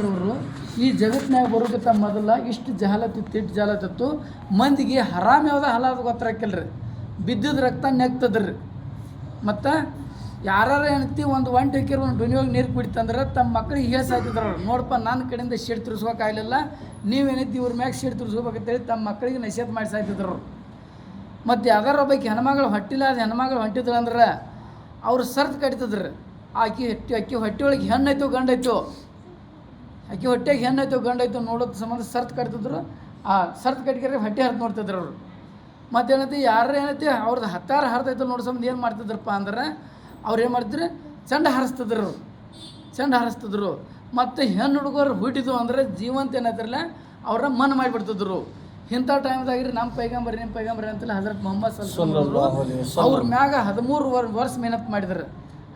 ಅವರು ಈ ಜಗತ್ತಿನಾಗ ಬರೋದಕ್ಕೆ ಮೊದಲ ಇಷ್ಟು ಜಹಲತ್ತಿತ್ತು ಇಟ್ಟು ಜಹಲತ್ತಿತ್ತು ಮಂದಿಗೆ ಹರಾಮ್ ಯಾವ್ದು ಹಲಾದ ಗೊತ್ತಾಕಿಲ್ರಿ ಬಿದ್ದಿದ್ದು ರಕ್ತ ನೆಗ್ತದ್ರಿ ಮತ್ತು ಯಾರು ಹೆಣ್ತಿ ಒಂದು ಒಂಟು ಹಾಕಿರೋ ಒಂದು ಡುನಿಯೋಗಿ ನೀರು ಕುಡಿತಂದ್ರೆ ತಮ್ಮ ಮಕ್ಳಿಗೆ ಹೇಳ್ಸಾಯ್ತಿದ್ರು ಅವ್ರು ನೋಡಪ್ಪ ನನ್ನ ಕಡೆಯಿಂದ ಶೇಡ್ ತಿರ್ಸ್ಬೇಕಾಗಲಿಲ್ಲ ನೀವೇನೈತಿ ಇವ್ರ ಮ್ಯಾಗ ಶೇಡ್ ತಿರ್ಸ್ಕೋಬೇಕಂತೇಳಿ ತಮ್ಮ ಮಕ್ಕಳಿಗೆ ನಿಷೇಧ ಮಾಡಿಸಾಯ್ತಿದ್ರು ಅವ್ರು. ಮತ್ತು ಯಾವ್ದಾರ ಒಬ್ಬಾಕಿ ಹೆಣ್ಮಗಳು ಹೊಟ್ಟಿಲ್ಲ ಅದು ಹೆಣ್ಮಗಳು ಹೊಂಟಿದ್ರು ಅಂದ್ರೆ ಅವ್ರು ಸರ್ತ್ ಕಡಿತದ್ರಿ ಅಕ್ಕಿ ಹೊಟ್ಟೆ ಒಳಗೆ ಹೆಣ್ಣೈತೋ ಗಂಡೈತೋ ಅಕ್ಕಿ ಹೊಟ್ಟೆಗೆ ಹೆಣ್ಣೈತೋ ಗಂಡೈತೋ ನೋಡೋದು ಸಂಬಂಧ ಸರ್ತ್ ಕಟ್ತಿದ್ರು ಆ ಸರ್ತ್ ಕಟ್ಗೆ ಹೊಟ್ಟೆ ಹರಿದು ನೋಡ್ತಿದ್ರು ಅವರು. ಮತ್ತೇನೈತಿ ಯಾರು ಏನೈತಿ ಅವ್ರದ್ದು ಹತ್ತಾರ ಹರಿದೈತೋ ನೋಡೋ ಸಂಬಂಧ ಏನು ಮಾಡ್ತಿದ್ರಪ್ಪ ಅಂದ್ರೆ ಅವ್ರು ಏನು ಮಾಡ್ತಿದ್ರು ಚೆಂಡ ಹಾರಿಸ್ತಿದ್ರು ಚೆಂಡ ಹಾರಿಸ್ತಿದ್ರು. ಮತ್ತು ಹೆಣ್ಣು ಹುಡುಗರು ಹುಟ್ಟಿದ್ವು ಅಂದರೆ ಜೀವಂತ ಏನೈತಿರಲ್ಲ ಅವ್ರ ಮನ್ ಮಾಡಿಬಿಡ್ತಿದ್ರು. ಇಂಥ ಟೈಮ್ದಾಗ್ರಿ ನಮ್ಮ ಪೈಗಂಬರಿ ನಿಮ್ಮ ಪೈಗಂಬರಿ ಅಂತಲ್ಲ ಹಜರತ್ ಮೊಹಮ್ಮದ್ ಸಲ್ಲಲ್ಲಾಹು ಅಲೈಹಿ ವಸಲ್ಲಂ ಅವ್ರ ಮ್ಯಾಗ 13 ವರ್ಷ ಮೆಹನತ್ ಮಾಡಿದ್ರು.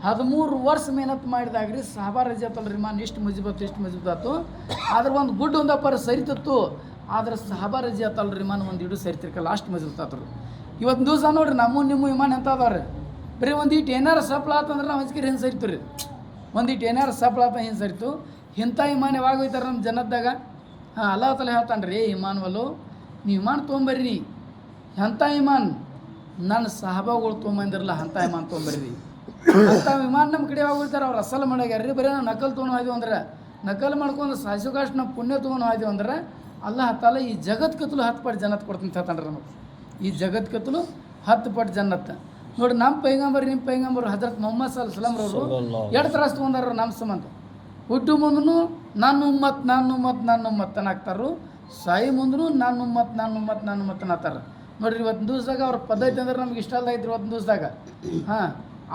13 ವರ್ಷ ಮೆಹನತ್ ಮಾಡಿದಾಗ್ರಿ ಸಹಬಾ ರಜಿಯತಲ್ ರಿಮಾನ್ ಇಷ್ಟು ಮಜಬೂತಾತು. ಆದ್ರೆ ಒಂದು ಗುಡ್ ಒಂದಪ್ಪರ ಸರಿತಿತ್ತು. ಆದ್ರೆ ಸಹಬಾ ರಜಿಯತಲ್ ರಿಮಾನ್ ಒಂದು ಇಡು ಸರಿತಿರ್ಕಲ್ಲ ಅಷ್ಟು ಮಜಬೂತಾತ್ರು. ಇವತ್ತು ದಿವಸ ನೋಡ್ರಿ ನಿಮ್ಮ ವಿಮಾನ ಎಂತ ಅದಾವ್ರಿ ಬರೀ ಒಂದಿಟ್ಟು ಏನಾರು ಸಫಲ ಆತಂದ್ರೆ ನಾವು ಹಂಚ್ಕಿರಿ ಹಿಂಗೆ ಸರಿತು ರೀ ಒಂದಿಟ್ಟು ಏನಾರು ಸಫಲ ಆತ ಹಿಂಗೆ ಸರಿತು. ಇಂಥ ವಿಮಾನ ಯಾವಾಗ ಹೋಯ್ತಾರೆ ನಮ್ಮ ಜನದಾಗ ಅಲ್ಲಾಹ್ ತಾಲ ಹೇಳ್ತಾನೆ ರೀ ವಿಮಾನವಲ್ಲು ನೀವು ವಿಮಾನ ತೊಗೊಂಬರ್ರಿ ಎಂಥ ವಿಮಾನ ನನ್ನ ಸಹಬಾಗಳು ತೊಗೊಂಬಂದಿರಲ್ಲ ಅಂಥ ವಿಮಾನ ತೊಗೊಂಬರ್ರಿ. ಅಂಥ ವಿಮಾನ ನಮ್ಮ ಕಡೆ ಯಾವಾಗ ಹೋಗ್ತಾರೆ ಅವ್ರು ಅಸಲು ಮಾಡ್ಯಾರ್ರಿ. ಬರೀ ನಾವು ನಕಲ್ ತೊಗೊಂಡು ಹೋಯ್ತೀವಿ ಅಂದ್ರೆ ನಕಲ್ ಮಾಡ್ಕೊಂಡು ಸಾಸುಕಾಷ್ಟು ನಾವು ಪುಣ್ಯ ತೊಗೊಂಡು ಹೋಯ್ತೀವಿ ಅಂದ್ರೆ ಅಲ್ಲಾಹ್ ತಾಲ ಈ ಜಗತ್ ಕತ್ತಲು 10 ಪಟ್ಟು ಜನ್ನತ್ ಕೊಡ್ತೀನಿ ಹೇಳ್ತಾನೆ ರೀ ನಮಗೆ. ಈ ಜಗತ್ ಕತ್ತಲು 10 ಪಟ್ಟು ಜನ್ನತ್ ನೋಡಿ. ನಮ್ಮ ಪೈಗಂಬರ್ ನಿಮ್ಮ ಪೈಗಂಬರು ಹಜರತ್ ಮೊಹಮ್ಮದ್ ಸಲ್ಲಲ್ಲಾಹು ಅಲೈಹಿ ವಸಲ್ಲಂ ಎರಡು ತ್ರಾಸ ತೊಗೊಂಡಾರ ನಮ್ಮ ಸಂಬಂಧ. ಹುಟ್ಟು ಮುಂದೂ ನಾನು ಉಮ್ಮತ್ ಅನ್ನಾಗ್ತಾರು, ಸಾಯಿ ಮುಂದೂ ನಾನು ಉಮ್ಮತ್ ಅನ್ನತ್ತಾರ ನೋಡ್ರಿ. ಇವತ್ತು ದಿವಸದಾಗ ಅವ್ರ ಪದ್ಧತಿ ಅಂದ್ರೆ ನಮ್ಗೆ ಇಷ್ಟ ಅಲ್ಲ ಐತ್ರಿ. ಇವತ್ತು ದಿವಸದಾಗ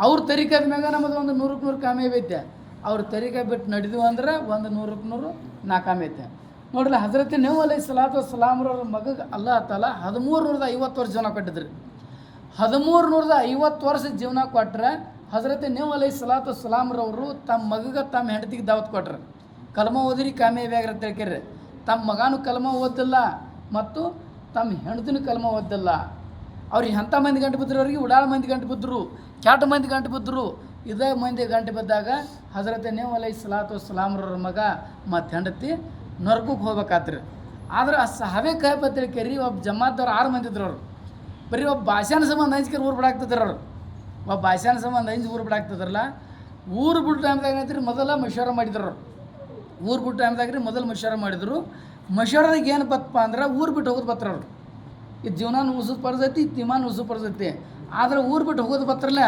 ಅವ್ರ ತರಿಕಾದ ಮ್ಯಾಗ ನಮ್ಮದು ಒಂದು 100ಕ್ಕೆ 100 ಕಾಮೇಬ್ ಐತೆ. ಅವ್ರ ತರಿಕ ಬಿಟ್ಟು ನಡೆದು ಅಂದ್ರೆ ಒಂದು 100ಕ್ಕೆ 100 ನಾಕಾಮೆ ಐತೆ ನೋಡ್ರಿ. ಹಜರತ್ ನೂಹ್ ಅಲೈಹಿಸ್ಸಲಾತು ವಸ್ಸಲಾಮ್ರವ್ರ ಮಗಗೆ ಅಲ್ಲಾಹ್ ತಾಲ 1350 ವರ್ಷ ಜೀವನ ಕೊಟ್ಟಿದ್ರಿ. 1350 ವರ್ಷ ಜೀವನ ಕೊಟ್ರೆ ಹಜರತ್ ನೂಹ್ ಅಲೈಹಿಸ್ಸಲಾತು ವಸ್ಸಲಾಮ್ರವರು ತಮ್ಮ ಮಗಗೆ ತಮ್ಮ ಹೆಂಡತಿಗೆ ದಾವತ್ ಕೊಟ್ರೆ ಕಲ್ಮ ಓದಿರಿ ಕಾಮೇಬ್ಯಾಗ್ರ ತಿಳ್ಕರ್ರಿ. ತಮ್ಮ ಮಗನೂ ಕಲ್ಮ ಓದಿಲ್ಲ ಮತ್ತು ತಮ್ಮ ಹೆಂಡತಿನೂ ಕಲ್ಮ ಓದಿಲ್ಲ. ಅವ್ರಿಗೆ ಎಂಥ ಮಂದಿ ಗಂಟು ಬಿದ್ದರು, ಅವ್ರಿಗೆ ಉಡಾಳ ಮಂದಿ ಗಂಟು ಬಿದ್ದರು, ಕ್ಯಾಟ ಮಂದಿ ಗಂಟು ಬಿದ್ದರು. ಇದೇ ಮಂದಿ ಗಂಟು ಬಿದ್ದಾಗ ಹಜರತ್ ನೂಹ್ ಅಲೈಹಿಸ್ಸಲಾತು ವಸ್ಸಲಾಮ್ರವ್ರ ಮಗ ಮತ್ತು ಹೆಂಡತಿ ನರ್ಕಕ್ಕೆ ಹೋಗ್ಬೇಕಾತ್ರಿ. ಆದ್ರೆ ಆ ಸಹಬೆ ಕಾಯಪ್ಪ ತಿಳ್ಕರಿ ಒಬ್ಬ ಜಮಾತ್ದವ್ರು 6 ಮಂದಿ ಇದ್ರು. ಅವರು ಬರೀ ಒಬ್ಬ ಭಾಷಾನ ಸಂಬಂಧ ಹಂಚ್ಕರ್ ಊರು ಬಿಡಾಕ್ತಿದ್ರು. ಅವರು ಒಬ್ಬ ಭಾಷಾನ ಸಂಬಂಧ ಹಂಚಿ ಊರು ಬಿಡಾಕ್ತಿದ್ರಲ್ಲ. ಊರು ಬಿಟ್ಟು ಟೈಮ್ದಾಗ ಏನೈತ್ರಿ ಮೊದಲ ಮಶವರ ಮಾಡಿದ್ರು. ಊರು ಬಿಟ್ಟು ಟೈಮ್ದಾಗ ರೀ ಮೊದಲು ಮಶವರ ಮಾಡಿದ್ರು. ಮಶವರದಾಗ ಏನು ಬತ್ತಪ್ಪ ಅಂದ್ರೆ ಊರು ಬಿಟ್ಟು ಹೋಗೋದು ಬತ್ತರ ಅವ್ರು. ಇದು ಜೀವನ ಉಸು ಪಡ್ಸೈತಿ, ತಿಮಾನ ಉಸು ಪಡ್ಸೈತಿ. ಆದ್ರೆ ಊರು ಬಿಟ್ಟು ಹೋಗೋದು ಬತ್ತರಲ್ಲ.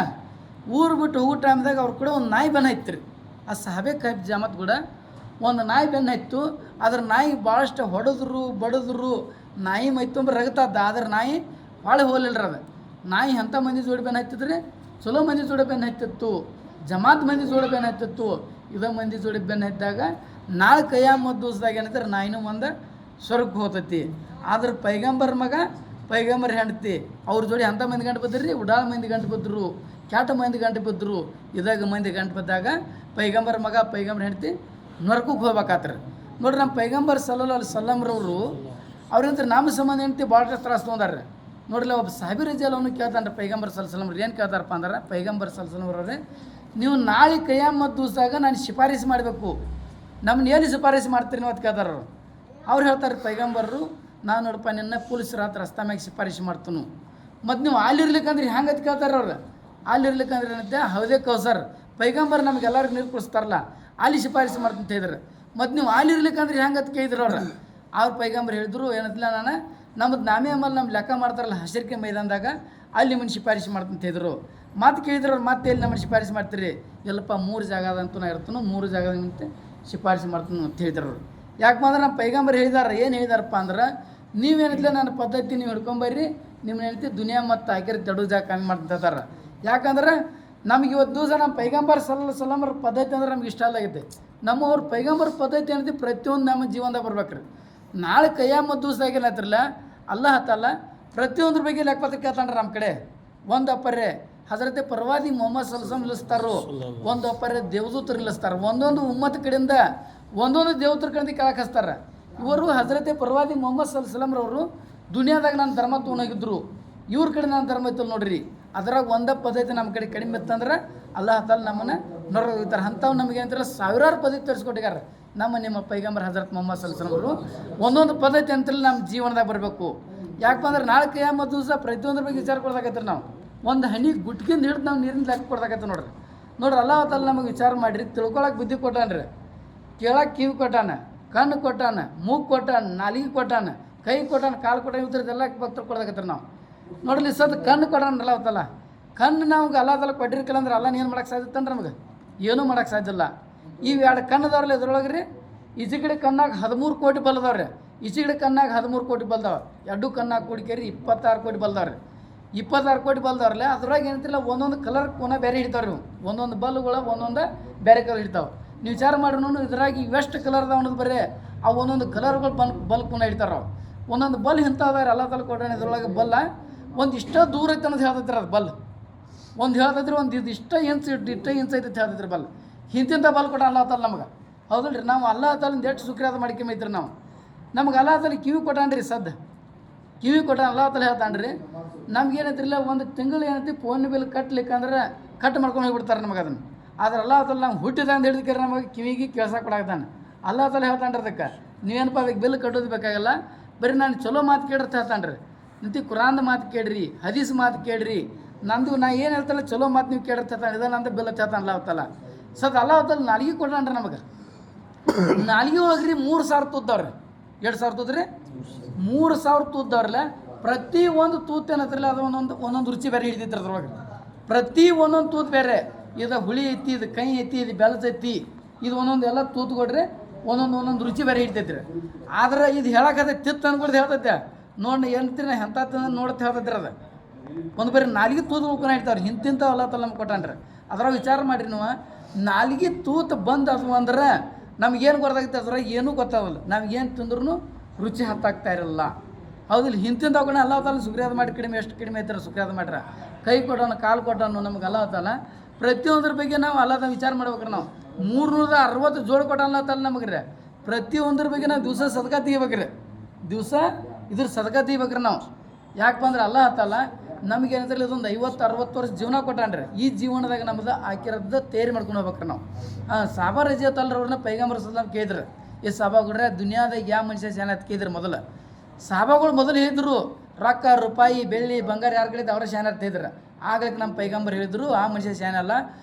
ಊರು ಬಿಟ್ಟು ಹೋಗೋ ಟೈಮ್ದಾಗ ಅವ್ರ ಕೂಡ ಒಂದು ನಾಯಿ ಬೆನ್ನ ಐತ್ರಿ. ಆ ಸಹಬೆ ಕಾಯಪ್ ಜಾಮತ್ ಕೂಡ ಒಂದು ನಾಯಿ ಬೆನ್ನ ಹತ್ತು. ಅದ್ರ ನಾಯಿ ಭಾಳಷ್ಟು ಹೊಡೆದ್ರು ಬಡಿದ್ರು ನಾಯಿ ಮೈತೊಂಬ ರಗತದ. ಆದ್ರೆ ನಾಯಿ ಭಾಳ ಹೋಲಿಲ್ರಿ. ಅದು ನಾಯಿ ಅಂಥ ಮಂದಿ ಜೋಡಿ ಬೆನ್ನ ಹತ್ತಿದ್ರಿ, ಚಲೋ ಮಂದಿ ಜೋಡಿ ಬೆನ್ನ ಹತ್ತಿತ್ತು, ಜಮಾತ್ ಮಂದಿ ಜೋಡಿ ಬೆನ್ನ ಹತ್ತಿತ್ತು. ಇದೇ ಮಂದಿ ಜೋಡಿ ಬೆನ್ನ ಹತ್ತಿದಾಗ ನಾಳೆ ಕೈಯಾಮತ್ ದಿವಸದಾಗ ಏನಂತಾರೆ ನಾಯಿನೂ ಒಂದು ಸ್ವರ್ಗಕ್ಕೆ ಹೋಗ್ತೈತಿ. ಆದ್ರೆ ಪೈಗಂಬರ್ ಮಗ ಪೈಗಂಬರ್ ಹೆಂಡತಿ ಅವ್ರ ಜೋಡಿ ಅಂಥ ಮಂದಿ ಗಂಟು ಬಿದ್ದ್ರಿ, ಉಡಾಳ ಮಂದಿ ಗಂಟು ಬಿದ್ದರು, ಕ್ಯಾಟ ಮಂದಿ ಗಂಟು ಬಿದ್ದರು. ಇದಾಗ ಮಂದಿ ಗಂಟು ಬಿದ್ದಾಗ ಪೈಗಂಬರ್ ಮಗ ಪೈಗಂಬರ್ ಹೆಂಡತಿ ನರ್ಕಕ್ಕೆ ಹೋಗ್ಬೇಕಾತ್ರಿ ನೋಡ್ರಿ. ನಮ್ಮ ಪೈಗಂಬರ್ ಸಲ್ಲಲ್ಲಾಹು ಅಲೈಹಿ ವಸಲ್ಲಂರವರು ಅವ್ರಂತ ನಮ್ಮ ಸಂಬಂಧ ಹೆಂಡತಿ ಭಾಳ ತ್ರಾಸ ತೊಗೊಂಡಾರ್ರಿ ನೋಡ್ರಿ. ಒಬ್ಬ ಸಾಹಬಿ ರಜಿಯಲ್ಲ ಅವನು ಕೇಳ್ತಾನೆ ಪೈಗಂಬರ್ ಸಲ್ಲಲ್ಲಾಹು ಅಲೈಹಿ ಏನು ಕೇಳ್ತಾರಪ್ಪ ಅಂದ್ರೆ ಪೈಗಂಬರ್ ಸಲ್ಲಲ್ಲಾಹು ಅಲೈಹಿ ನೀವು ನಾಳೆ ಕೈಯಾಮತ್ ದಿವಸದಾಗ ನಾನು ಶಿಫಾರಸು ಮಾಡಬೇಕು, ನಮ್ಮನ್ನ ಎಲ್ಲಿ ಶಿಫಾರಸು ಮಾಡ್ತೀರಿ ನೀವು ಅಂತ ಕೇಳ್ತಾರ. ಅವ್ರು ಹೇಳ್ತಾರೆ ಪೈಗಂಬರರು ನಾನು ನೋಡಪ್ಪ ನಿನ್ನ ಪೊಲೀಸರ ಹತ್ರ ರಸ್ತೆ ಮ್ಯಾಗ ಶಿಫಾರಸು ಮಾಡ್ತನು. ಮತ್ತು ನೀವು ಅಲ್ಲಿರ್ಲಿಕ್ಕಂದ್ರೆ ಹ್ಯಾಂಗೆ ಅಂತ ಕೇಳ್ತಾರೆ ಅವ್ರು. ಅಲ್ಲಿರ್ಲಿಕ್ಕಂದ್ರೆ ಏನಂತೆ ಹೌದೇ ಕೌಸರ್ ಪೈಗಂಬರ್ ನಮಗೆಲ್ಲರಿಗೂ ನೀರು ಕುಡಿಸ್ತಾರಲ್ಲ ಅಲ್ಲಿ ಶಿಫಾರಸು ಮಾಡ್ತಂತ ಹೇಳಿದ್ರು. ಮತ್ತು ನೀವು ಅಲ್ಲಿರ್ಲಿಕ್ಕಂದ್ರೆ ಹೆಂಗೆ ಅಂತ ಕೇಳಿದ್ರು ಅವ್ರ ಪೈಗಂಬರ್ ಹೇಳಿದ್ರು ಏನಂತಿಲ್ಲ ನಾನು ನಮ್ಮದು ನಾಮೇ ಆಮೇಲೆ ನಮ್ಮ ಲೆಕ್ಕ ಮಾಡ್ತಾರಲ್ಲ ಹಸಿರಿಕೆ ಮೈದಾನದಾಗ ಅಲ್ಲಿ ನಿಮ್ಮನ್ನು ಶಿಫಾರಸು ಮಾಡ್ತಂತ ಹೇಳಿದ್ರು. ಮತ್ತೆ ಕೇಳಿದ್ರು ಅವ್ರು ಮತ್ತೆ ಎಲ್ಲಿ ನಮ್ಮನ್ನು ಶಿಫಾರಸು ಮಾಡ್ತೀರಿ? ಎಲ್ಲಪ್ಪ 3 ಜಾಗದಂತೂ ನಾ ಇರ್ತಾನೋ 3 ಜಾಗದಂತೆ ಶಿಫಾರಸು ಮಾಡ್ತಾನೆ ಅಂತ ಹೇಳಿದ್ರು ಅವ್ರು. ಯಾಕಂದ್ರೆ ನಮ್ಮ ಪೈಗಂಬರ್ ಹೇಳಿದಾರೆ ಏನು ಹೇಳಿದಾರಪ್ಪ ಅಂದ್ರೆ ನೀವೇನಿಲ್ಲ ನನ್ನ ಪದ್ಧತಿ ನೀವು ಹಿಡ್ಕೊಂಬರ್ರಿ, ನಿಮ್ಮ ಹೇಳ್ತಿ ದುನಿಯಾ ಮತ್ತು ಆಗಿರ ದೊಡ್ಡ ಜಾಗ ಕಮ್ಮಿ ಮಾಡ್ತಾರೆ. ಯಾಕಂದ್ರೆ ನಮ್ಗೆ ಇವತ್ತು ದಿವಸ ನಮ್ಮ ಪೈಗಂಬರ್ ಸಲ್ಲಲ್ಲಾಹು ಅಲೈಹಿ ವಸಲ್ಲಂ ಪದ್ಧತಿ ಅಂದ್ರೆ ನಮ್ಗೆ ಇಷ್ಟ ಆಗೈತೆ. ಅವ್ರ ಪೈಗಂಬರ್ ಪದ್ಧತಿ ಏನೈತಿ ಪ್ರತಿಯೊಂದು ನಮ್ಮ ಜೀವನದಾಗ ಬರ್ಬೇಕ್ರಿ. ನಾಳೆ ಕೈಯಾಮತ್ ದಿವಸದಾಗ ಏನಾಯ್ತಿರಲ್ಲ ಅಲ್ಲಾಹ್ ತಾಲ ಪ್ರತಿಯೊಂದ್ರ ಬಗ್ಗೆ ಲೆಕ್ಕಪತ್ರ ಕೇಳ್ತಾನ್ರಿ ನಮ್ಮ ಕಡೆ. ಒಂದು ಅಪ್ಪರೇ ಹಜರತೆ ಪ್ರವಾದಿ ಮೊಹಮ್ಮದ್ ಸಲ್ಲಲ್ಲಾಹು ಅಲೈಹಿ ವಸಲ್ಲಂ ನಿಲ್ಲಿಸ್ತಾರೋ, ಒಂದು ಅಪ್ಪರೇ ದೇವದೂತರು ನಿಲ್ಲಿಸ್ತಾರೆ. ಒಂದೊಂದು ಉಮ್ಮತ್ ಕಡೆಯಿಂದ ಒಂದೊಂದು ದೇವತರ ಕಡೆಯಿಂದ ಕೆಳಕ್ಕೆ ಹಚ್ತಾರೆ. ಇವರು ಹಜರತೆ ಪ್ರವಾದಿ ಮೊಹಮ್ಮದ್ ಸಲ್ಲಲ್ಲಾಹು ಅಲೈಹಿ ವಸಲ್ಲಂ ರವರು ದುನಿಯಾದಾಗ ನಾನು ಧರ್ಮ ತೊಗೊಂಡೋಗಿದ್ರು, ಇವ್ರ ಕಡೆ ನಾನು ಧರ್ಮ ಇತ್ತು ನೋಡ್ರಿ. ಅದ್ರಾಗ ಒಂದೇ ಪದ್ಧತಿ ನಮ್ಮ ಕಡೆ ಕಡಿಮೆ ಇತ್ತಂದ್ರೆ ಅಲ್ಲಾಹ್ ತಾಲ ನಮ್ಮನ್ನು ನೋಡ್ತಾರೆ. ಅಂಥವು ನಮಗೆ ಅಂತಾರೆ ಸಾವಿರಾರು ಪದ್ಧತಿ ತರಿಸ್ಕೊಟ್ಟಿದ್ದಾರೆ. ನಿಮ್ಮ ಪೈಗಂಬರ್ ಹಜರತ್ ಮೊಹಮ್ಮದ್ ಸಲ್ಸಲ್ರು ಒಂದೊಂದು ಪದ್ಧತಿ ಅಂತೇಳಿ ನಮ್ಮ ಜೀವನದಾಗ ಬರಬೇಕು. ಯಾಕಪ್ಪ ಅಂದ್ರೆ ನಾಳೆ ಕಿಯಾಮತ್ ದಿವಸ ಪ್ರತಿಯೊಂದ್ರ ಬಗ್ಗೆ ವಿಚಾರ ಕೊಡ್ದಾಕತ್ತೀರಿ. ನಾವು ಒಂದು ಹನಿ ಗುಟ್ಕಿಂದ ಹಿಡಿದು ನಾವು ನೀರಿನ ಲೆಕ್ಕ ಕೊಡ್ದಾಕತ್ತೀವಿ ನೋಡ್ರಿ. ಅಲ್ಲಾಹ್ ತಾಲ ನಮಗೆ ವಿಚಾರ ಮಾಡಿರಿ, ತಿಳ್ಕೊಳಕ್ಕೆ ಬುದ್ಧಿ ಕೊಟ್ಟಾನ್ರಿ, ಕೇಳಕ್ಕೆ ಕಿವಿ ಕೊಟ್ಟಾನ, ಕಣ್ಣು ಕೊಟ್ಟಾನ, ಮೂಗು ಕೊಟ್ಟಾನ, ನಾಲಿಗೆ ಕೊಟ್ಟಾನ, ಕೈ ಕೊಟ್ಟಾನ, ಕಾಲು ಕೊಟ್ಟಾನ. ಇವತ್ತರದ್ದೆಲ್ಲ ಭಕ್ತರು ಕೊಡ್ದಾಕತ್ತೀರಿ ನಾವು ನೋಡ್ರಿ. ಕಣ್ಣು ಕೊಟ್ಟಾನ ಅಲ್ಲಾಹ್ ತಾಲ. ಕಣ್ಣು ನಮ್ಗೆ ಅಲ್ಲಾಹ್ ತಾಲ ಕೊಟ್ಟಿರ್ಕಿಲ್ಲ ಅಂದ್ರೆ ಅಲ್ಲಾಹ್ ಏನು ಮಾಡೋಕ್ಕೆ ಸಾಧ್ಯ ಅಂದ್ರೆ ನಮಗೆ ಏನೂ ಮಾಡೋಕ್ಕೆ ಸಾಧ್ಯ ಇಲ್ಲ. ಇವು ಎರಡು ಕಣ್ಣದವ್ರಲ್ಲ ಇದ್ರೊಳಗೆ ರೀ, ಈಚೆ ಕಡೆ ಕಣ್ಣಾಗ 13 ಕೋಟಿ ಬಲ್ದವ್ರಿ, ಈಚೆ ಕಡೆ ಕಣ್ಣಾಗ 13 ಕೋಟಿ ಬಲ್ದಾವ. ಎರಡು ಕಣ್ಣಾಗ ಕೂಡಿಕೇರಿ 26 ಕೋಟಿ ಬಲ್ದವ್ರಿ. 26 ಕೋಟಿ ಬಲ್ದವ್ರಲ್ಲ ಅದ್ರಾಗ ಏನಂತಿಲ್ಲ ಒಂದೊಂದು ಕಲರ್ ಪುನಃ ಬೇರೆ ಹಿಡಿತಾವ್ರಿ. ಒಂದೊಂದು ಬಲ್ಗಳು ಒಂದೊಂದು ಬೇರೆ ಕಲರ್ ಹಿಡಿತಾವೆ. ನೀವು ವಿಚಾರ ಮಾಡ್ರೂ ಇದ್ರಾಗ ಇವೆಷ್ಟು ಕಲರ್ದ ಅನ್ನೋದು ಬರೀ ಆ ಒಂದೊಂದು ಕಲರ್ಗಳು ಬಲ್ ಪುನಃ ಹಿಡಿತಾರ. ಒಂದೊಂದು ಬಲ್ ಇಂಥವ್ರಿ ಅಲ್ಲಾಹ್ ತಾಲ ಕೊಟ್ಟಾನ. ಇದ್ರೊಳಗೆ ಬಲ್ಲ ಒಂದು ಇಷ್ಟ ದೂರ ಐತೆ ಅನ್ನೋದು ಹೇಳ್ತೈತ್ರಿ. ಅದು ಬಲ್ ಒಂದು ಹೇಳ್ತೈತ್ರಿ, ಒಂದು ಇದು ಇಷ್ಟ ಇಂಚ್ ಐತೆ ಅಂತ ಹೇಳ್ತೈತ್ರಿ ಬಲ್. ಇಂತಿಂಥ ಬಲ್ ಕೊಟ್ಟ ಅಲ್ಲಾಹ್ ತಾಲ ನಮ್ಗೆ. ಹೌದಲ್ರಿ, ನಾವು ಅಲ್ಲಾಹ್ ತಾಲಿಂದ ಎಷ್ಟು ಸುಕ್ರಿಯಾದ ಮಾಡ್ಕೊಂಬೈತ್ರಿ. ನಮ್ಗೆ ಅಲ್ಲಾಹ್ ತಾಲ ಕಿವಿ ಕೊಟ್ಟಾನ್ರಿ, ಕಿವಿ ಕೊಟ್ಟಾನ. ಅಲ್ಲಾಹ್ ತಾಲ ಹೇಳ್ತಾನ್ರಿ ನಮ್ಗೇನೈತಿಲ್ಲ ಒಂದು ತಿಂಗಳು ಏನೈತಿ ಫೋನ್ ಬಿಲ್ ಕಟ್ಲಿಕ್ಕಂದ್ರೆ ಕಟ್ ಮಾಡ್ಕೊಂಡು ಹೋಗ್ಬಿಡ್ತಾರೆ ನಮಗೆ ಅದನ್ನು. ಆದ್ರೆ ಅಲ್ಲಾಹ್ ತಾಲ ನಾವು ಹುಟ್ಟಿದ ಅಂತ ಹೇಳಿದ್ರೆ ನಮಗೆ ಕಿವಿಗೆ ಕೇಳ್ಸಕ್ಕೆ ಕೊಡಾಕ್ತಾನೆ. ಅಲ್ಲಾಹ್ ತಾಲ ಹೇಳ್ತಾನ್ರಿ ಅದಕ್ಕೆ ನೀವೇನಪ್ಪ ಅದಕ್ಕೆ ಬಿಲ್ ಕಟ್ಟೋದು ಬೇಕಾಗಲ್ಲ, ಬರೀ ನಾನು ಚಲೋ ಮಾತು ಕೇಳಿರ್ತ ಹೇಳ್ತಾನ್ರಿ. ನಿಂತು ಕುರಾನ್ದ ಮಾತು ಕೇಳ್ರಿ, ಹದೀಸ್ ಮಾತು ಕೇಳ್ರಿ, ನಂದು ನಾ ಏನು ಹೇಳ್ತಾನೆ ಚಲೋ ಮಾತು ನೀವು ಕೇಳಿರ್ತ ಹೇಳ್ತಾನೆ. ಇದ ನಂದು ಬಿಲ್ ಹೇಳ್ತಾನೆ ಅಲ್ಲಾಹ್ ತಾಲ. ಅಲ್ಲಾಹ್ ತಾಲ ನಾಲಿಗೆ ಕೊಟ್ಟಾನ್ರಿ ನಮಗೆ. ನಾಲಿಗೆ ಒಳಗ್ರಿ 3000 ತೂದ್ದವ್ರಿ. 2000 ತೂದ್ರಿ, 3000 ತೂದ್ದವ್ರಲ್ಲ. ಪ್ರತಿ ಒಂದು ತೂತು ಏನತ್ರಲ್ಲ ಅದು ಒಂದೊಂದು ರುಚಿ ಬೇರೆ ಹಿಡಿತೈತ್ರಿ. ಅದ್ರೊಳಗೆ ಪ್ರತಿ ಒಂದೊಂದು ತೂತು ಬೇರೆ. ಇದು ಹುಳಿ ಐತಿ, ಇದು ಕೈ ಐತಿ, ಇದು ಬೆಳಸ್ ಐತಿ, ಇದು ಒಂದೊಂದು ಎಲ್ಲ ತೂತು ಕೊಡ್ರಿ ಒಂದೊಂದು ರುಚಿ ಬೇರೆ ಹಿಡಿತೈತ್ರಿ. ಆದ್ರೆ ಇದು ಹೇಳಕತ್ತೆ ತಿತ್ತು ಅನ್ಕೊಳ್ದು ಹೇಳ್ತೈತೆ ನೋಡಿ ಏನಂತೀರಿ ನಾ ಎಂಥ ನೋಡತ್ತೆ ಹೇಳ್ತೈತ್ರಿ. ಅದು ಒಂದು ಬರೀ ನಾಲಿಗೆ ತೂತು ಉಳ್ಕೊಂಡು ಹಿಡ್ತಾವ್ರಿ. ಇಂತಿಂಥ ಅಲ್ಲಾಹ್ ತಾಲ ನಮ್ಗೆ ಕೊಟ್ಟಾನ್ರಿ. ಅದ್ರಾಗ ವಿಚಾರ ಮಾಡಿರಿ ನೀವು, ನಾಲಿಗೆ ತೂತು ಬಂದು ಅದು ಅಂದ್ರೆ ನಮಗೇನು ಗೊತ್ತಾಗುತ್ತೆ ಅದ್ರಾಗ ಏನೂ ಗೊತ್ತಾಗಲ್ಲ. ನಮಗೇನು ತಿಂದ್ರೂ ರುಚಿ ಹತ್ತಾಗ್ತಾ ಇರಲ್ಲ. ಹೌದಿಲ್ಲ, ಹಿಂತಿಂದ ಹೋಗೋಣ ಅಲ್ಲಾಹ್ ತಾಲ ಸುಕ್ರಿಯಾದ ಮಾಡಿ ಕಡಿಮೆ ಎಷ್ಟು ಕಡಿಮೆ ಐತಾರೆ ಸುಕ್ರಿಯಾದ ಮಾಡ್ರೆ. ಕೈ ಕೊಟ್ಟೋಣ, ಕಾಲು ಕೊಟ್ಟೋನು ನಮ್ಗೆ ಅಲ್ಲಾಹ್ ತಾಲ. ಪ್ರತಿಯೊಂದ್ರ ಬಗ್ಗೆ ನಾವು ಅಲ್ಲಾಹ್ ತಾಲ ವಿಚಾರ ಮಾಡ್ಬೇಕ್ರಿ. ನಾವು 360 ಜೋಡು ಕೊಟ್ಟ ಅಲ್ಲಾಹ್ ತಾಲ ನಮಗೆ ರೀ. ಪ್ರತಿಯೊಂದ್ರ ಬಗ್ಗೆ ನಾವು ದಿವಸ ಸದಕಾ ತೆಗಿಬೇಕ್ರಿ. ದಿವಸ ಇದ್ರ ಸದಕಾ ತೆಗಿಬೇಕ್ರಿ ನಾವು. ಯಾಕಪ್ಪ ಅಂದ್ರೆ ಅಲ್ಲಾಹ್ ತಾಲ ನಮಗೇನಂದ್ರೆ ಇದೊಂದು 50-60 ವರ್ಷ ಜೀವನ ಕೊಟ್ಟಾನ್ರಿ. ಈ ಜೀವನದಾಗ ನಮ್ದು ಹಾಕಿರೋದು ತೇರಿ ಮಾಡ್ಕೊಂಡು ಹೋಗ್ಬೇಕ್ರಿ ನಾವು. ಸಾಬಾ ರಜಿಯತ್ತಲ್ರವ್ರನ್ನ ಪೈಗಂಬರ್ ಸಲ್ಲಂ ಕೇಳಿದ್ರು, ಈ ಸಾಬಾಗುಡ್ರೆ ದುನಿಯಾದಾಗ ಯಾವ ಮನುಷ್ಯ ಶಾನೆ ಅಂತ ಕೇಳಿದ್ರು. ಮೊದಲು ಸಾಬಾಗಳು ಮೊದಲು ಹೇಳಿದ್ರು ರೊಕ್ಕ ರೂಪಾಯಿ ಬೆಳ್ಳಿ ಬಂಗಾರ ಯಾರ ಕಡೆ ಅವರ ಶಾನೆ ಅಂತ ಹೇಳಿದ್ರು. ಆಗ್ಲಿಕ್ಕೆ ನಮ್ಮ ಪೈಗಂಬರ್ ಹೇಳಿದ್ರು ಆ ಮನುಷ್ಯ ಶಾನೆ ಅಲ್ಲ,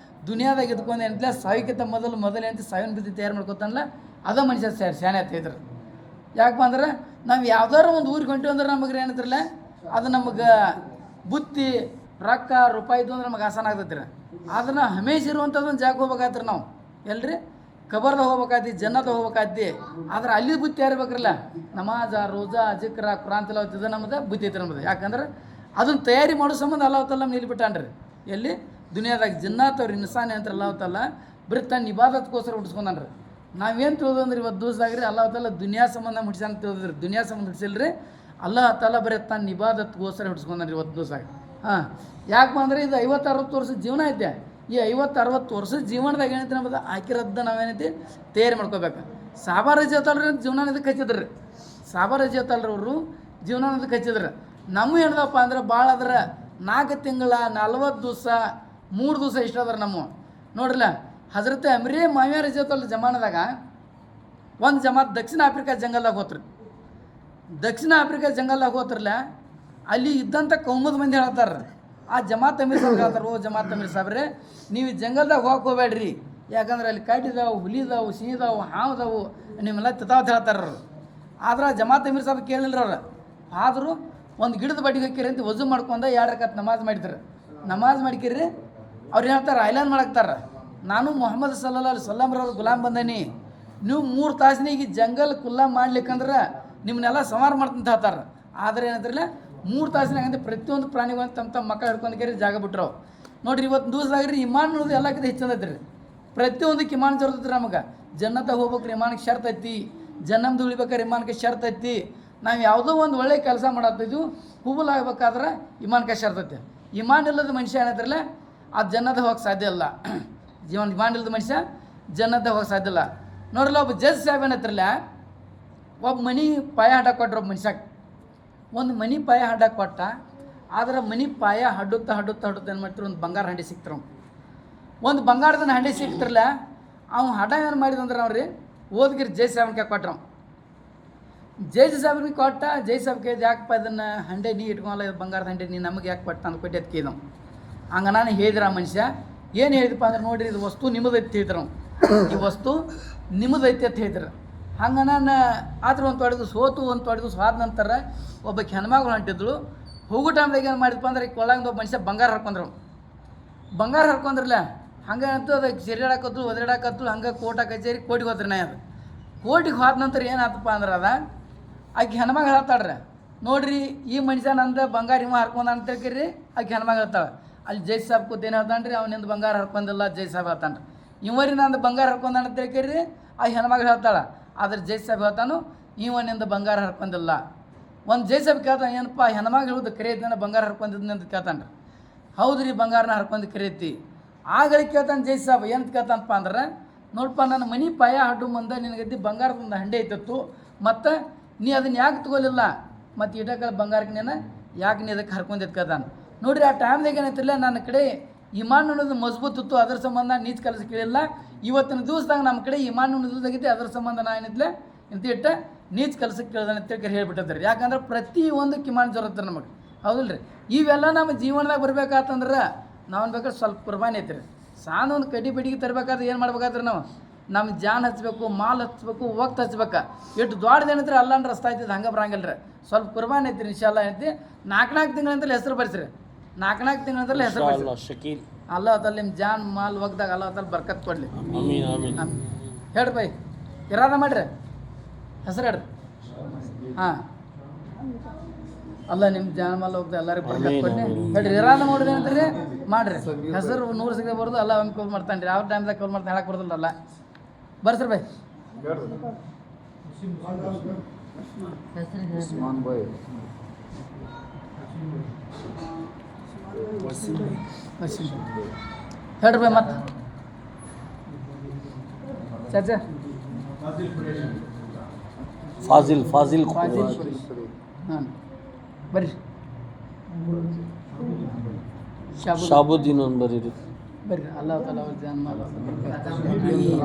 ದುನಿಯಾದಾಗ ಇದ್ಕೊಂಡು ಏನಂತಲ್ಲ ಸಾವಿಕ್ಕಿಂತ ಮೊದಲು ಏನಂತ ಸಾವಿನ ಬಿದ್ದು ತಯಾರು ಮಾಡ್ಕೊತಾನಲ್ಲ ಅದ ಮನುಷ್ಯ ಶಾನೆ ಅಂತ ಹೇಳಿದ್ರು. ಯಾಕಪ್ಪ ಅಂದ್ರೆ ನಾವು ಯಾವ್ದಾರು ಒಂದು ಊರಿಗೆ ಹೊಂಟಿವಿ ಅಂದ್ರೆ ನಮಗೆ ಏನಂತಿರಲ್ಲ ಅದು ನಮಗೆ ಬುತ್ತಿ ರೊಕ್ಕ ರೂಪಾಯಿದು ಅಂದ್ರೆ ನಮಗೆ ಆಸನ ಆಗ್ತೈತಿ ರೀ. ಅದನ್ನು ಹಮೇಶ್ ಇರುವಂಥದ್ದೊಂದು ಜಾಗ ಹೋಗ್ಬೇಕಾಗ್ತೀರಿ ನಾವು. ಎಲ್ರಿ ಕಬರ್ದಾಗ ಹೋಗ್ಬೇಕಾಯ್ತಿ, ಜನ್ನದಾಗ ಹೋಗ್ಬೇಕಾಯ್ತಿ. ಆದ್ರೆ ಅಲ್ಲಿ ಬುತ್ತಿ ಯಾರಿರ್ಬೇಕ್ರಲ್ಲ, ನಮಾಜ, ರೋಜಾ, ಜಿಕ್ರ, ಕುರಾನ್ ತಿಲಾವತ್ ಇದು ನಮ್ಮದು ಬುತ್ತಿ ಐತಿ ನಮ್ಮದು. ಯಾಕಂದ್ರೆ ಅದನ್ನು ತಯಾರಿ ಮಾಡೋ ಸಂಬಂಧ ಅಲ್ಲಾಹ್ ತಾಲ ನಮ್ಗೆ ನಿಲ್ಬಿಟ್ಟಾನ್ರಿ. ಎಲ್ಲಿ ದುನಿಯಾದಾಗ ಜನ್ನಾತ್ ಅವ್ರು ಇನ್ಸಾನೆ ಅಂತ ಅಲ್ಲಾಹ್ ತಾಲ ಬರೀ ತನ್ನ ಇಬಾದತ್ಗೋಸ್ಕರ ಹುಟ್ಟಿಸ್ಕೊಂಡ್ರಿ. ನಾವೇನು ತಿಳಿದಂದ್ರೆ ಇವತ್ತು ದಿವಸದಾಗ್ರಿ ಅಲ್ಲಾಹ್ ತಾಲ ದುನಿಯಾ ಸಂಬಂಧ ಮುಟ್ಸಾನ ತಿಳಿದ್ರಿ. ದುನಿಯಾ ಸಂಬಂಧ ಹುಟ್ಟಿಸಿಲ್ರಿ. ಅಲ್ಲಾಹ್ ತಾಲ ಬರೀ ತನ್ನ ಇಬಾದತ್ಗೋಸ್ಕರ ಹುಟ್ಟಿಸ್ಕೊಂಡ್ರಿ ಇವತ್ತು ದಿವಸ. ಯಾಕಪ್ಪ ಅಂದ್ರೆ ಇದು 50-60 ವರ್ಷದ ಜೀವನ ಐತೆ. ಈ 50-60 ವರ್ಷದ ಜೀವನದಾಗ ಏನೈತಿ ನಮ್ಮದು ಹಾಕಿರೋದ ನಾವೇನೈತಿ ತಯಾರಿ ಮಾಡ್ಕೋಬೇಕು. ಸಾಬಾ ರಜಿಯತ್ತಲ್ರಿ ಜೀವನ ಇದಕ್ಕೆ ಹಚ್ಚಿದ್ರಿ. ಸಾಬಾ ರಜಿಯತ್ತಲ್ರವರು ಜೀವನ ಇದಕ್ಕೆ ಹಚ್ಚಿದ್ರು. ನಮ್ಮ ಏನದಪ್ಪ ಅಂದ್ರೆ ಭಾಳ ಅದ್ರ 4 ತಿಂಗಳ 40 ದಿವಸ 3 ದಿವಸ ಇಷ್ಟ ಅದ್ರ ನಮ್ಮ ನೋಡ್ರಲ್ಲ. ಹಜರತ್ ಅಮ್ರಿ ಮಾವಿಯ ರಜಿಯತ್ತಲ್ಲ ಜಮಾನದಾಗ ಒಂದು ಜಮಾತ್ ದಕ್ಷಿಣ ಆಫ್ರಿಕಾ ಜಂಗಲ್ದಾಗ ಹೋತ್ರಿ. ದಕ್ಷಿಣ ಆಫ್ರಿಕಾ ಜಂಗಲ್ದಾಗ ಹೋತ್ರಲ್ಲ ಅಲ್ಲಿ ಇದ್ದಂಥ ಕೌಮದ ಮಂದಿ ಹೇಳ್ತಾರೆ. ಆ ಜಮಾತ್ ಅಮೀರ್ ಸಾಬ್ರು ಹೇಳ್ತಾರೆ, ಓ ಜಮಾತ್ ಅಮೀರ್ ಸಾಬ್ರೆ ನೀವು ಜಂಗಲ್ದಾಗ ಹೋಗಕ್ಕೆ ಹೋಗ್ಬೇಡ್ರಿ, ಯಾಕಂದ್ರೆ ಅಲ್ಲಿ ಕಾಟಿದಾವು, ಹುಲಿದಾವು, ಸಿಹಿದಾವು, ಹಾವುದಾವು ನಿಮ್ಮೆಲ್ಲ ತಿತಾವತ್ ಹೇಳ್ತಾರೆ. ಆದ್ರೆ ಜಮಾತ್ ಅಮೀರ್ ಸಾಬ್ ಕೇಳಿಲ್ರಿ ಅವ್ರು. ಆದರೂ ಒಂದು ಗಿಡದ ಬಡ್ಡಿಗೆ ಹಾಕಿರಿ ಅಂತ ವಜು ಮಾಡ್ಕೊಂಡು 2 ರಕಾತ್ ನಮಾಜ್ ಮಾಡಿದ್ರು. ನಮಾಜ್ ಮಾಡ್ಕಿರಿ ಅವ್ರು ಹೇಳ್ತಾರೆ ಐಲಾನ್ ಮಾಡಾಕ್ತಾರೆ, ನಾನು ಮೊಹಮ್ಮದ್ ಸಲ್ಲಲ್ಲಾಹು ಅಲೈಹಿ ವಸಲ್ಲಂರವ್ರ ಗುಲಾಮ್ ಬಂದೀನಿ, ನೀವು 3 ತಾಸಿನಾಗ ಜಂಗಲ್ ಕುಲ್ಲಾ ಮಾಡ್ಲಿಕ್ಕಂದ್ರೆ ನಿಮ್ಮನ್ನೆಲ್ಲ ಸಂಹಾರ ಮಾಡ್ತಂತ ಹೇಳ್ತಾರೆ. ಆದರೆ ಏನಂದ್ರಲ್ಲ 3 ತಾಸಿನಾಗ ಅಂತ ಪ್ರತಿಯೊಂದು ಪ್ರಾಣಿಗಳು ತಮ್ಮ ಮಕ್ಕಳು ಹಿಡ್ಕೊಂಡು ಕೇರಿ ಜಾಗ ಬಿಟ್ರು. ನೋಡಿರಿ ಇವತ್ತು ದಿವಸದಾಗ್ರಿ ಇಮಾನ್ ಅನ್ನೋದು ಎಲ್ಲಕ್ಕಿಂತ ಹೆಚ್ಚಂದೈತಿ ರೀ. ಪ್ರತಿಯೊಂದಕ್ಕೆ ಇಮಾನ್ ಜರ್ತೈತಿ ರೀ. ನಮಗೆ ಜನ್ನತ್ತಾಗ ಹೋಗ್ಬೇಕ್ರಿ ಇಮಾನಕ್ಕೆ ಶರ್ತ್ ಐತಿ, ಜನ್ನಮ್ದು ಉಳಿಬೇಕಾದ್ರೆ ಇಮಾನಕ್ಕೆ ಶರ್ತ್ ಐತಿ. ನಾವು ಯಾವುದೋ ಒಂದು ಒಳ್ಳೆ ಕೆಲಸ ಮಾಡತ್ತಿದ್ವು ಹುಬಲ್ ಆಗ್ಬೇಕಾದ್ರೆ ಇಮಾನಕ್ಕೆ ಶರ್ತ್ ಐತಿ. ಇಮಾನ್ ಇಲ್ಲದ ಮನುಷ್ಯ ಏನಂತಾರಲ್ಲ ಅದು ಜನ್ನದ ಹೋಗಕ್ಕೆ ಸಾಧ್ಯ ಇಲ್ಲ. ಇಮಾನ್ ಇಲ್ಲದ ಮನುಷ್ಯ ಜನ್ನದ ಹೋಗಕ್ಕೆ ಸಾಧ್ಯ ಇಲ್ಲ. ನೋಡ್ರಲ್ಲ ಒಬ್ಬ ಜಜ್ ಸಾಹೇಬ್ ಏನತ್ರಲ್ಲ ಒಬ್ಬ ಮನೆ ಪಾಯ ಹಡ್ಡಕ್ಕೆ ಕೊಟ್ರು. ಒಬ್ಬ ಮನುಷ್ಯಕ್ಕೆ ಒಂದು ಮನೆ ಪಾಯ ಹಡ್ಡಕ್ಕೆ ಕೊಟ್ಟ. ಆದ್ರೆ ಮನೆ ಪಾಯ ಹಡ್ಡುತ್ತಾ ಏನು ಮಾಡ್ತಾರೆ ಒಂದು ಬಂಗಾರ ಹಂಡಿ ಸಿಕ್ತಾರೆ. ಒಂದು ಬಂಗಾರದ ಹಂಡಿ ಸಿಕ್ತಿರಲ್ಲ ಅವ್ನು ಹಡ ಏನು ಮಾಡಿದಂದ್ರೆ ಅವ್ರಿ ಓದ್ಗಿರಿ ಜೈ ಸಾಹೇಬ್ಗೆ ಕೊಟ್ರು. ಜೈ ಸಾಹೇಬ್ರಿಗೆ ಕೊಟ್ಟ. ಜೈ ಸಾಹೇಬ್ ಕೇಳಿದ ಯಾಕಪ್ಪ ಇದನ್ನು ಹಂಡೆ ನೀ ಇಟ್ಕೊಲ್ಲ, ಇದು ಬಂಗಾರದ ಹಂಡೆ ನೀ ನಮಗೆ ಯಾಕೆ ಕೊಟ್ಟು ತಂದು ಕೊಟ್ಟೆ ಅಂತ ಕೇಳಿದವು. ಹಂಗೆ ನಾನು ಹೇಳಿದ್ರ ಆ ಮನುಷ್ಯ ಏನು ಹೇಳಿದಪ್ಪ ಅಂದ್ರೆ ನೋಡಿರಿ ಇದು ವಸ್ತು ನಿಮ್ಮದೈತಿ ಹೇಳಿದ್ರು. ಈ ವಸ್ತು ನಿಮ್ಮದೈತಿ ಅಂತ ಹೇಳಿದ್ರು. ಹಂಗೆ ನಾನು ಆದ್ರೆ ಒಂದು ತೊಡೆದು ಸೋತು ಒಂದು ತೊಡೆದು ಆದ ನಂತರ ಒಬ್ಬ ಹೆಣ್ಮಗಳು ಹೊಂಟಿದ್ಳು. ಹೋಗೋ ಟೈಮ್ದಾಗ ಏನು ಮಾಡಿದಪ್ಪ ಅಂದ್ರೆ ಕೊಳಂಗ ಒಬ್ಬ ಮನುಷ್ಯ ಬಂಗಾರ ಹರ್ಕೊಂಡ್ರು. ಬಂಗಾರ ಹರ್ಕೊಂಡ್ರಲ್ಲ ಹಂಗೆ ಅಂತೂ ಅದಕ್ಕೆ ಸಿರಿಯಾಡಕತ್ಲು ಒದರಾಡಕತ್ಲು. ಹಂಗೆ ಕೋಟ ಕಚೇರಿ ಕೋಟಿಗೆ ಹೋದ್ರಿ ನಾ. ಅದು ಕೋಟಿಗೆ ಹೋದ ನಂತರ ಏನಾಯ್ತಪ್ಪ ಅಂದ್ರೆ ಅದ ಆಕೆ ಹೆಣ್ಮಗಳು ಹೇಳ್ತಾಳ್ರಿ, ನೋಡ್ರಿ ಈ ಮನುಷ್ಯ ನಂದು ಬಂಗಾರ ಇವ ಹರ್ಕೊಂಡ ಅಂತ ತಿಳ್ಕಿರಿ. ಆಕೆ ಹೆಣ್ಮಗಳು ಹೇಳ್ತಾಳೆ. ಅಲ್ಲಿ ಜೈ ಸಾಹೇಬ್ ಕೂತ್ ಏನು ಹೇಳ್ತಾನೆ ರೀ, ಅವನಿಂದ ಬಂಗಾರ ಹರ್ಕೊಂದಿಲ್ಲ. ಜೈ ಸಾಹೇಬ್ ಹೇಳ್ತಾನೆ ರೀ, ಇವರಿ ನಂದು ಬಂಗಾರ ಹರ್ಕೊಂಡ ಅಂತ ತಿಳ್ಕಿರಿ. ಆ ಹೆಣ್ಮಗಳು ಹೇಳ್ತಾಳೆ. ಆದ್ರೆ ಜೈ ಸಾಹೇಬ್ ಹೇಳ್ತಾನು ಇವನಿಂದ ಬಂಗಾರ ಹರ್ಕೊಂದಿಲ್ಲ. ಒಂದು ಜೈ ಸಾಹೇಬ್ ಕೇಳ್ತಾನೆ, ಏನಪ್ಪ ಹೆಣ್ಮಗಳು ಹೇಳುದು ಕರೆ ಐತೆ ಬಂಗಾರ ಹರ್ಕೊಂಡಿದ್ನಿ ಅಂತ ಕೇಳ್ತಾನೆ ರೀ. ಹೌದು ರೀ ಬಂಗಾರನ ಹರ್ಕೊಂಡು ಕರೀತಿ. ಆಗಲಿ ಕೇಳ್ತಾನೆ ಜೈ ಸಾಹೇಬ್ ಏನಂತ ಕೇಳ್ತಾನಪ್ಪ ಅಂದ್ರೆ, ನೋಡಪ್ಪ ನನ್ನ ಮನೆ ಪಾಯ ಹಾಡು ಮುಂದೆ ನಿನಗದ್ದಿ ಬಂಗಾರದೊಂದು ಹಂಡೆ ಐತತ್ತು, ಮತ್ತು ನೀ ಅದನ್ನು ಯಾಕೆ ತಗೋಲಿಲ್ಲ, ಮತ್ತು ಇಡಕ್ಕೆ ಬಂಗಾರಕ್ಕೆ ನೀನು ಯಾಕೆ ನೀ ಅದಕ್ಕೆ ಹರ್ಕೊಂಡಿದ್ದು ಕೇಳ್ತಾನೆ. ನೋಡಿರಿ ಆ ಟೈಮ್ದಾಗ ಏನೈತಿಲ್ಲ ನನ್ನ ಕಡೆ ಇಮಾನ್ ಅನ್ನೋದು ಮಜಬೂತ್ ಇತ್ತು, ಅದ್ರ ಸಂಬಂಧ ನೀಚ್ ಕೆಲಸ ಕೇಳಿಲ್ಲ. ಇವತ್ತಿನ ದಿವಸದಾಗ ನಮ್ಮ ಕಡೆ ಇಮಾನ್ ಅನ್ನೋದಾಗೈತಿ, ಅದ್ರ ಸಂಬಂಧ ನಾ ಏನಿದ್ಲೆ ಇಂತ ಇಟ್ಟ ನೀಚ್ ಕೆಲಸಕ್ಕೆ ಕೇಳ್ದಾನೆ ಅಂತೇಳಿ ಹೇಳ್ಬಿಟ್ಟಿದ್ದಾರೆ. ಯಾಕಂದ್ರೆ ಪ್ರತಿಯೊಂದಕ್ಕೆ ಇಮಾನ್ ಜರುತ್ತಾರೆ ನಮಗೆ, ಹೌದಿಲ್ಲ ರೀ. ಇವೆಲ್ಲ ನಮ್ಮ ಜೀವನದಾಗ ಬರ್ಬೇಕಾತಂದ್ರೆ ನಾವು ಬೇಕಾದ್ರೆ ಸ್ವಲ್ಪ ಕುರ್ಬಾನಿ ಐತ್ರಿ. ಸಾನ ಒಂದು ಕಡ್ಡಿ ಬಿಡಿಗೆ ತರಬೇಕಾದ್ರೆ ಏನು ಮಾಡ್ಬೇಕಾದ್ರೆ ನಾವು ನಮ್ಮ ಜಾನ್ ಹಚ್ಬೇಕು, ಮಾಲ್ ಹಚ್ಬೇಕು, ವಕ್ತ್ ಹಚ್ಬೇಕು. ಎಷ್ಟು ದೊಡ್ಡದೇನಂದ್ರೆ ಅಲ್ಲಂದ್ರೆ ರಸ್ತೆ ಆಯ್ತದೆ, ಹಂಗೆ ಬರಂಗಿಲ್ಲ ರೀ. ಸ್ವಲ್ಪ ಕುರ್ಬಾನಿ ಐತ್ರಿ ಇನ್ಶಾಲ್ಲ ಐತಿ. 4 ತಿಂಗಳಂತಲ್ಲಿ ಹೆಸರು ಬರ್ಸ್ರಿ. 4 ತಿಂಗಳಂತಲ್ಲಿ ಹೆಸರು ಬರ್ಸ್ರಿ. ಅಲ್ಲ ಅದಲ್ಲಿ ನಿಮ್ಮ ಜಾನ್ ಮಾಲ್ ವಕ್ದಾಗ ಅಲ್ಲ ಅದಲ್ಲಿ ಬರ್ಕತ್ ಕೊಡಲಿ. ಹೇಳ್ರಿ ಬೈ ಇರಾದ ಮಾಡ್ರಿ, ಹೆಸರು ಹೇಳ್ರಿ. ಹಾಂ ಅಲ್ಲ ನಿಮ್ಮ ಜಾನ್ ಮಾಲ್ ಹೋಗ್ತಾ ಎಲ್ಲರಿಗೂ ಬರ್ಕತ್ ಕೊಡ್ಲಿ. ಹೇಳ್ರಿ ಇರಾದ ಮಾಡೋದು ಏನಂತೀರಿ ಮಾಡ್ರಿ. ಹೆಸರು 100 ಸಿಗದೆ ಬರೋದು ಅಲ್ಲ ಒಂದು ಕಾಲ್ ಮಾಡ್ತಾನೆ ರೀ. ಯಾವ ಟೈಮ್ದಾಗ ಕಾಲ್ ಮಾಡ್ತಾನೆ ಹೇಳಕ್ಕೆ ಬರೋದಿಲ್ಲ. ಬರ್ಸ್ರಿ ಬೈ. ಹೇಳ್ರಿ ಬೈ ಮತ್ತೆ ಚಾಚಾ ಫಾಜಿಲ್ ಹಾಂ ಬರ್ರಿ. ಶಾಬುದ್ದೀನ್ ಒಂದು ಬರೀರಿ ಬರ್ರಿ. ಅಲ್ಲ ತಲ ಅವ್ರ ಜನ್ಮ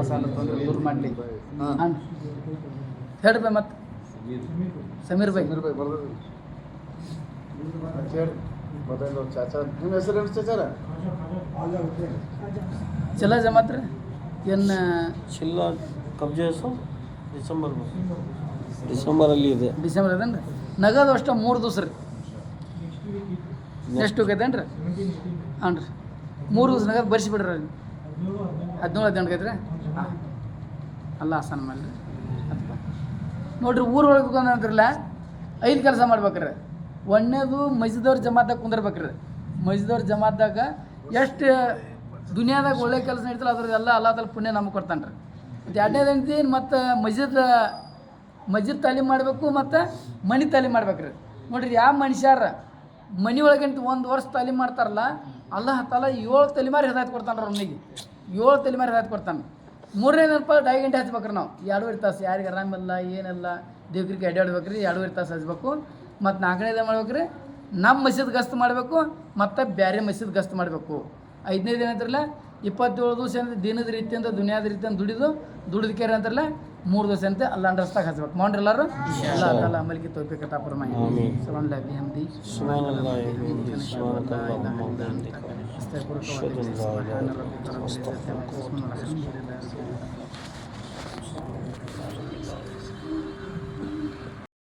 ಸಾಲ ತೊಂದರೆ ದೂರ ಮಾಡಲಿ. ಹಾಂ ಹೇಳ್ರಿ ಬೈ ಮತ್ತೆ ಸಮೀರ್ ಬೈ. ಚಲ ಜಮಾತ್ ರೀ ಏನು ಚಿಲ್ಲ ಕಬ್ಜೆ ಡಿಸೆಂಬರಲ್ಲಿ ಇದೆ. ಡಿಸೆಂಬರ್ ಅದೇನು ರೀ. ನಗದು ಅಷ್ಟು 3 ದಿವಸ ರೀ. ಎಷ್ಟು ಹೋಗೈತೇನು ರೀ? ಹಾಂ ರೀ 3 ದಿವಸ ನಗದು ಬರ್ಸಿ ಬಿಡ್ರಿ. 17 ಐತ್ರಿ. ಹಾಂ ಅಲ್ಲ ಆಸನ ಮಾಡಿ ರೀ. ನೋಡಿರಿ ಊರೊಳಗೆ ಅಂದ್ರಲ್ಲ 5 ಕೆಲಸ ಮಾಡ್ಬೇಕ್ರಿ. ಒಂದನೇದು ಮಸ್ಜಿದವ್ರ ಜಮಾತ್ದಾಗ ಕುಂದಿರ್ಬೇಕ್ರಿ. ಮಸ್ಜಿದವ್ರ ಜಮಾತ್ದಾಗ ಎಷ್ಟು ದುನಿಯಾದಾಗ ಒಳ್ಳೆ ಕೆಲಸ ನಡೀತಲ್ಲ ಅದ್ರದ್ದೆಲ್ಲ ಅಲ್ಲಾದಲ್ಲಿ ಪುಣ್ಯ ನಮಗೆ ಕೊಡ್ತಾನೆ ರೀ. ಮತ್ತು 2ನೇದು ಏನೈತಿ ಮತ್ತು ಮಸ್ಜಿದ್ ತಾಲೀಮ್ ಮಾಡಬೇಕು ಮತ್ತು ಮನೆ ತಾಲೀಮ್ ಮಾಡ್ಬೇಕ್ರಿ. ನೋಡಿರಿ ಯಾವ ಮನುಷ್ಯರ ಮನೆ ಒಳಗಂತ 1 ವರ್ಷ ತಾಲೀಮ್ ಮಾಡ್ತಾರಲ್ಲ ಅಲ್ಲಾಹ್ ತಾಲ 7 ತಲೆಮಾರಿ ಹಿದಾಯತ್ ಕೊಡ್ತಾನೆ ರೀ. ಅವನಿಗೆ 7 ತಲೆಮಾರಿ ಹಿದಾಯತ್ ಕೊಡ್ತಾನೆ. 3ನೇದಪ್ಪ 2 ಗಂಟೆ ಹಚ್ಬೇಕ್ರಿ ನಾವು. 2.5 ತಾಸು ಯಾರಿಗೆ ಆರಾಮಿಲ್ಲ ಏನಿಲ್ಲ ದೇವ್ರಿಗೆ ಅಡ್ಡಾಡ್ಬೇಕ್ರಿ. 2.5 ತಾಸು ಹಚ್ಬೇಕು. ಮತ್ತು 4ನೇದು ಮಾಡ್ಬೇಕ್ರಿ ನಮ್ಮ ಮಸೀದ್ ಗಸ್ತು ಮಾಡಬೇಕು ಮತ್ತು ಬೇರೆ ಮಸೀದ್ ಗಸ್ತು ಮಾಡಬೇಕು. 5ನೇದು ಏನಂತಾರಲ್ಲ 27 ದಿವಸ ದಿನದ ರೀತಿಯಿಂದ ದುನಿಯಾದ ರೀತಿಯಿಂದ ದುಡಿದಕ್ಕೆ ಅಂತಾರಲ್ಲ 3 ದಿವಸ ಅಂತ ಅಲ್ಲಾಂಡ್ ರಸ್ತಾಗ ಹಚ್ಬೇಕು. ಮಾಡ್ರಿ ಎಲ್ಲರೂ. ಅಲ್ಲ ಅಮಲಿಗೆ ತೋರ್ಬೇಕತ್ತ ಪರಮಾಯಿ ಸುಬಹಾನಲ್ಲಾಹಿ ಬಿಹಮ್ದಿ ಸುಬ್ಹಾನಲ್ಲಾಹಿ